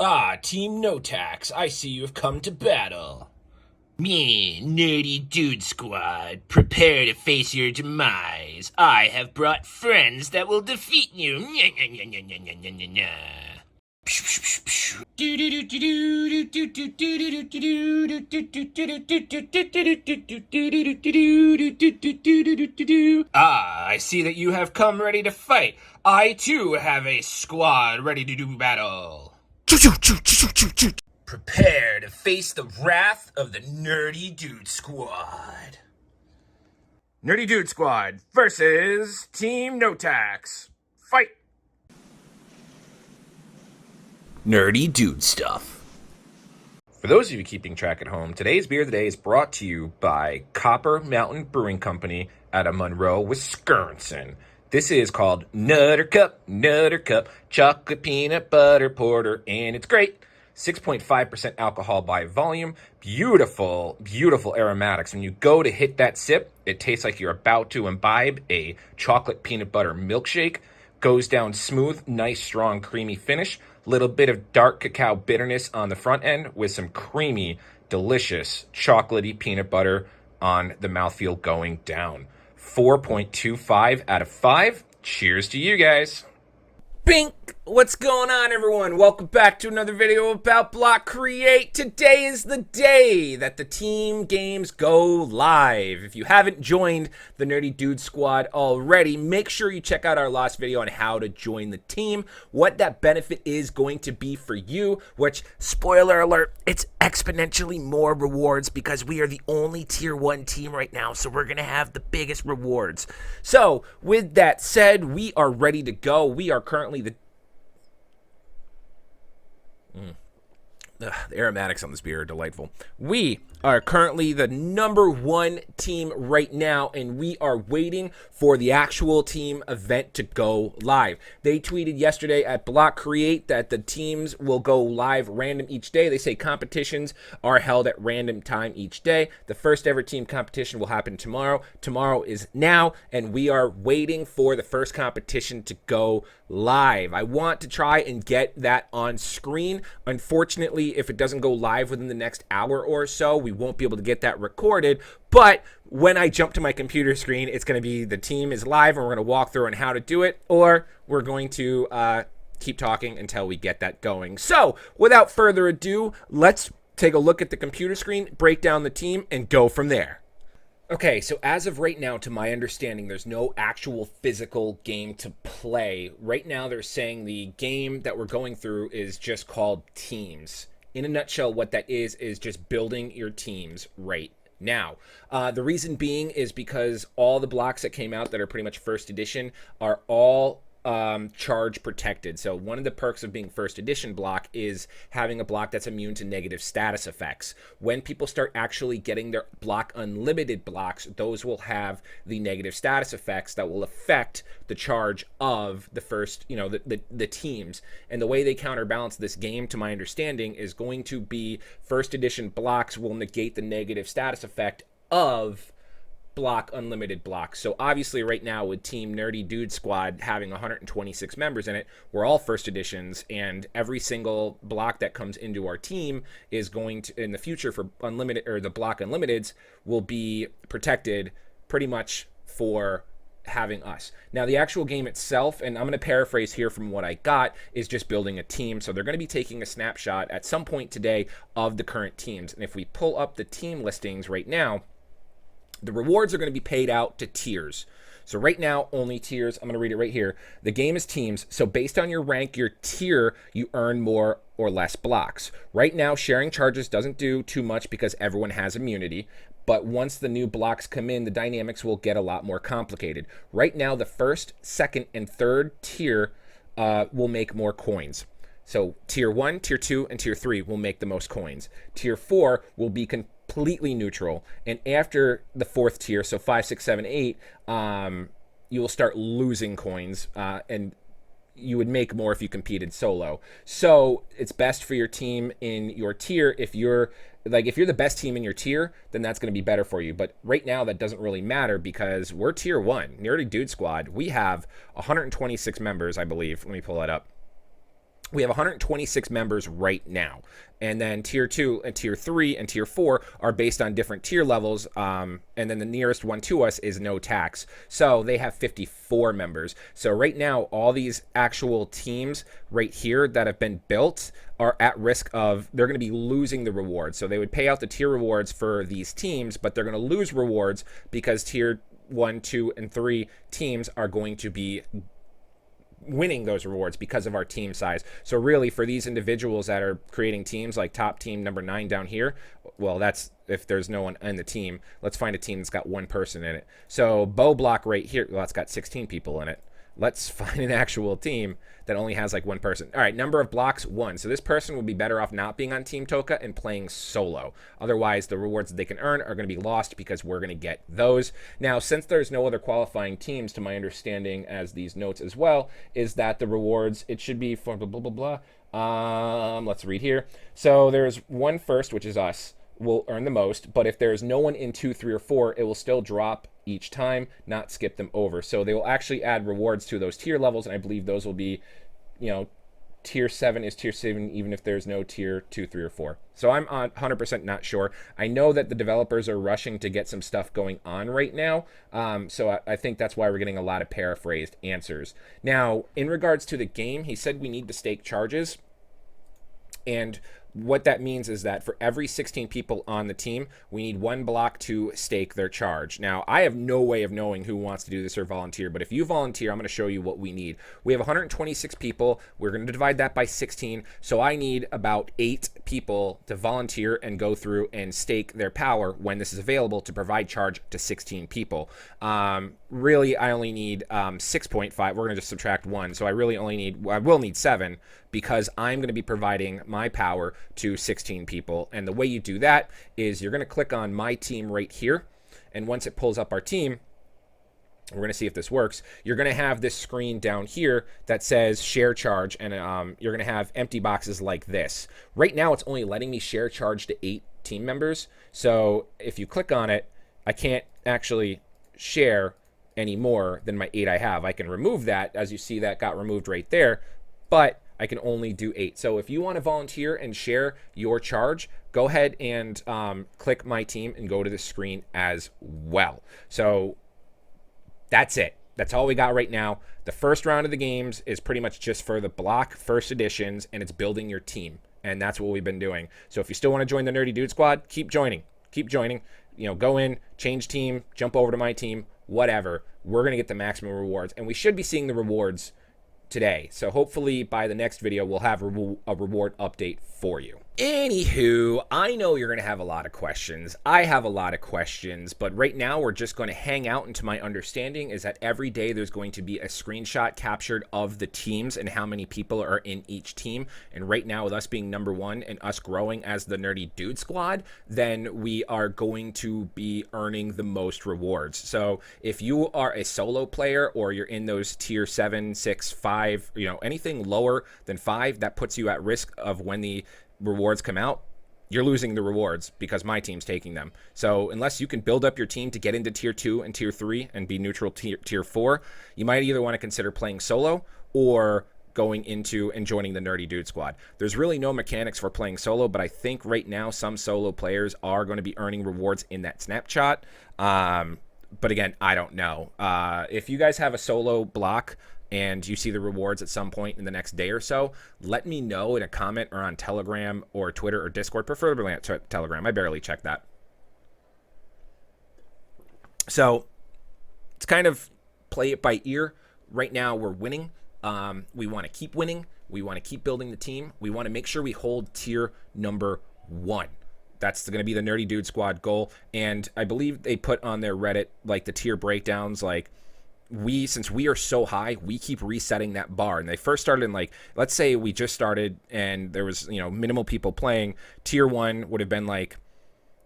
Ah, Team No Tax, I see you have come to battle. Me, Nerdy Dude Squad, prepare to face your demise. I have brought friends that will defeat you. Ah, I see that you have come ready to fight. I too have a squad ready to do battle. Prepare to face the wrath of the Nerdy Dude Squad. Nerdy Dude Squad versus Team No Tax. Fight! Nerdy Dude Stuff. For those of you keeping track at home, today's beer of the day is brought to you by Copper Mountain Brewing Company out of Monroe, Wisconsin. This is called Nutter Cup, chocolate peanut butter porter, and it's great. 6.5% alcohol by volume. Beautiful, beautiful aromatics. When you go to hit that sip, it tastes like you're about to imbibe a chocolate peanut butter milkshake. Goes down smooth, nice, strong, creamy finish. Little bit of dark cacao bitterness on the front end with some creamy, delicious, chocolatey peanut butter on the mouthfeel going down. 4.25 out of 5. Cheers to you guys. Bink! What's going on, everyone? Welcome back to another video about Blockcreate. Today is the day that the team games go live. If you haven't joined the Nerdy Dude Squad already, make sure you check out our last video on how to join the team, what that benefit is going to be for you, which, spoiler alert, it's exponentially more rewards because we are the only tier 1 team right now, so we're going to have the biggest rewards. So, with that said, we are ready to go. We are currently the aromatics on this beer are delightful. We are currently the #1 team right now, and we are waiting for the actual team event to go live. They tweeted yesterday at Blockcreate that the teams will go live random each day. They say competitions are held at random time each day. The first ever team competition will happen tomorrow. Tomorrow is now, and we are waiting for the first competition to go live. I want to try and get that on screen. Unfortunately, if it doesn't go live within the next hour or so, we won't be able to get that recorded. But when I jump to my computer screen, it's going to be the team is live, and we're going to walk through on how to do it, or we're going to keep talking until we get that going. So, without further ado, let's take a look at the computer screen, break down the team, and go from there. Okay, so as of right now, to my understanding, there's no actual physical game to play. Right now, they're saying the game that we're going through is just called Teams. In a nutshell, what that is just building your teams right now. The reason being is because all the blocks that came out that are pretty much first edition are all charge protected. So one of the perks of being first edition block is having a block that's immune to negative status effects. When people start actually getting their block unlimited blocks, those will have the negative status effects that will affect the charge of the first, the teams. And the way they counterbalance this game, to my understanding, is going to be first edition blocks will negate the negative status effect of block unlimited blocks. So obviously right now with Team Nerdy Dude Squad having 126 members in it, we're all first editions, and every single block that comes into our team is going to, in the future for unlimited, or the block unlimiteds, will be protected pretty much for having us. Now the actual game itself, and I'm going to paraphrase here from what I got, is just building a team. So they're going to be taking a snapshot at some point today of the current teams. And if we pull up the team listings right now, the rewards are going to be paid out to tiers. So right now, only tiers. I'm going to read it right here. The game is teams. So based on your rank, your tier, you earn more or less blocks. Right now, sharing charges doesn't do too much because everyone has immunity. But once the new blocks come in, the dynamics will get a lot more complicated. Right now, the first, second, and third tier will make more coins. So tier 1, tier 2, and tier 3 will make the most coins. Tier 4 will be completely neutral, and after the 4th tier, so 5, 6, 7, 8, you will start losing coins, and you would make more if you competed solo. So it's best for your team in your tier. If you're the best team in your tier, then that's going to be better for you. But right now that doesn't really matter because we're tier 1, Nerdy Dude Squad. We have 126 members, I believe. Let me pull that up. we have 126 members right now. And then tier 2 and tier 3 and tier 4 are based on different tier levels. And then the nearest one to us is no tax. So they have 54 members. So right now, all these actual teams right here that have been built are at risk of, they're going to be losing the rewards. So they would pay out the tier rewards for these teams, but they're going to lose rewards because tier 1, 2, and 3 teams are going to be winning those rewards because of our team size. So really, for these individuals that are creating teams, like top team number 9 down here, well, that's if there's no one in the team. Let's find a team that's got one person in it. So Bow Block right here, well, it's got 16 people in it. Let's find an actual team that only has like one person. All right, number of blocks, 1. So this person would be better off not being on Team Toka and playing solo. Otherwise, the rewards that they can earn are going to be lost because we're going to get those. Now, since there's no other qualifying teams, to my understanding, as these notes as well, is that the rewards, it should be for blah, blah, blah, blah. Let's read here. So there's one first, which is us, will earn the most, but if there's no one in 2, 3, or 4, it will still drop each time, not skip them over. So they will actually add rewards to those tier levels, and I believe those will be, tier 7 is tier 7 even if there's no tier 2, 3, or 4. So I'm 100% not sure. I know that the developers are rushing to get some stuff going on right now, so I think that's why we're getting a lot of paraphrased answers. Now, in regards to the game, he said we need to stake charges, and what that means is that for every 16 people on the team, we need 1 block to stake their charge. Now, I have no way of knowing who wants to do this or volunteer, but if you volunteer, I'm going to show you what we need. We have 126 people. We're going to divide that by 16, so I need about 8 people to volunteer and go through and stake their power when this is available to provide charge to 16 people. Really, I only need 6.5. We're going to just subtract 1, so I will need 7 because I'm going to be providing my power to 16 people. And the way you do that is you're going to click on my team right here. And once it pulls up our team, we're going to see if this works. You're going to have this screen down here that says share charge. And you're going to have empty boxes like this. Right now, it's only letting me share charge to 8 team members. So if you click on it, I can't actually share any more than my 8 I have. I can remove that. As you see, that got removed right there. But I can only do 8. So if you want to volunteer and share your charge, go ahead and click my team and go to the screen as well. So that's it. That's all we got right now. The first round of the games is pretty much just for the block first editions, and it's building your team. And that's what we've been doing. So if you still want to join the Nerdy Dude Squad, keep joining. Keep joining. Go in, change team, jump over to my team, whatever. We're going to get the maximum rewards. And we should be seeing the rewards today. So hopefully by the next video, we'll have a reward update for you. Anywho, I know you're going to have a lot of questions. I have a lot of questions, but right now we're just going to hang out. And to my understanding is that every day there's going to be a screenshot captured of the teams and how many people are in each team. And right now, with us being number 1 and us growing as the Nerdy Dude Squad, then we are going to be earning the most rewards. So if you are a solo player or you're in those tier 7, 6, 5, anything lower than 5, that puts you at risk of when the rewards come out, you're losing the rewards because my team's taking them. So unless you can build up your team to get into tier 2 and tier 3 and be neutral tier 4, you might either want to consider playing solo or going into and joining the Nerdy Dude Squad. There's really no mechanics for playing solo, but I think right now some solo players are going to be earning rewards in that snapshot. But again, I don't know. If you guys have a solo block and you see the rewards at some point in the next day or so, let me know in a comment or on Telegram or Twitter or Discord, preferably on Telegram. I barely check that. So it's kind of play it by ear. Right now we're winning. We want to keep winning. We want to keep building the team. We want to make sure we hold tier number 1. That's going to be the Nerdy Dude Squad goal. And I believe they put on their Reddit like the tier breakdowns, like since we are so high, we keep resetting that bar. And they first started in let's say we just started and there was, minimal people playing. Tier 1 would have been like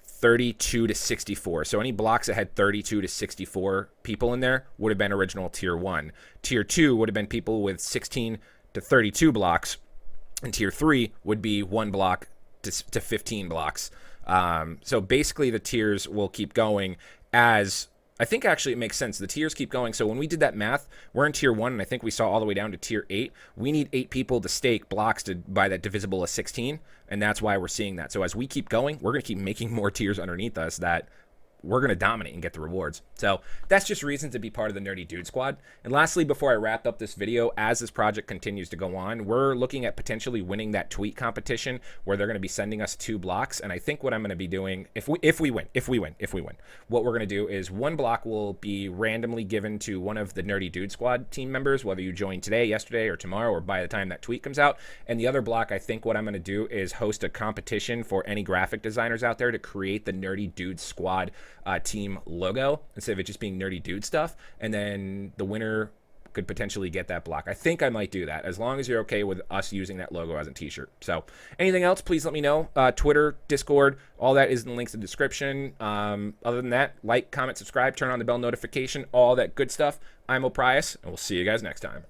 32 to 64. So any blocks that had 32 to 64 people in there would have been original tier 1. Tier 2 would have been people with 16 to 32 blocks. And tier 3 would be 1 block to 15 blocks. So basically the tiers will keep going as I think actually it makes sense. The tiers keep going. So when we did that math, we're in tier 1, and I think we saw all the way down to tier 8. We need 8 people to stake blocks to buy that divisible of 16, and that's why we're seeing that. So as we keep going, we're going to keep making more tiers underneath us that we're going to dominate and get the rewards. So that's just reason to be part of the Nerdy Dude Squad. And lastly, before I wrap up this video, as this project continues to go on, we're looking at potentially winning that tweet competition where they're going to be sending us 2 blocks. And I think what I'm going to be doing, if we win, what we're going to do is 1 block will be randomly given to one of the Nerdy Dude Squad team members, whether you join today, yesterday, or tomorrow, or by the time that tweet comes out. And the other block, I think what I'm going to do is host a competition for any graphic designers out there to create the Nerdy Dude Squad team logo instead of it just being Nerdy Dude stuff, and then the winner could potentially get that block. I think I might do that as long as you're okay with us using that logo as a t-shirt. So anything else, please let me know. Twitter, Discord, all that is in the links in the description. Other than that, like, comment, subscribe, turn on the bell notification, all that good stuff. I'm Oprius, and we'll see you guys next time.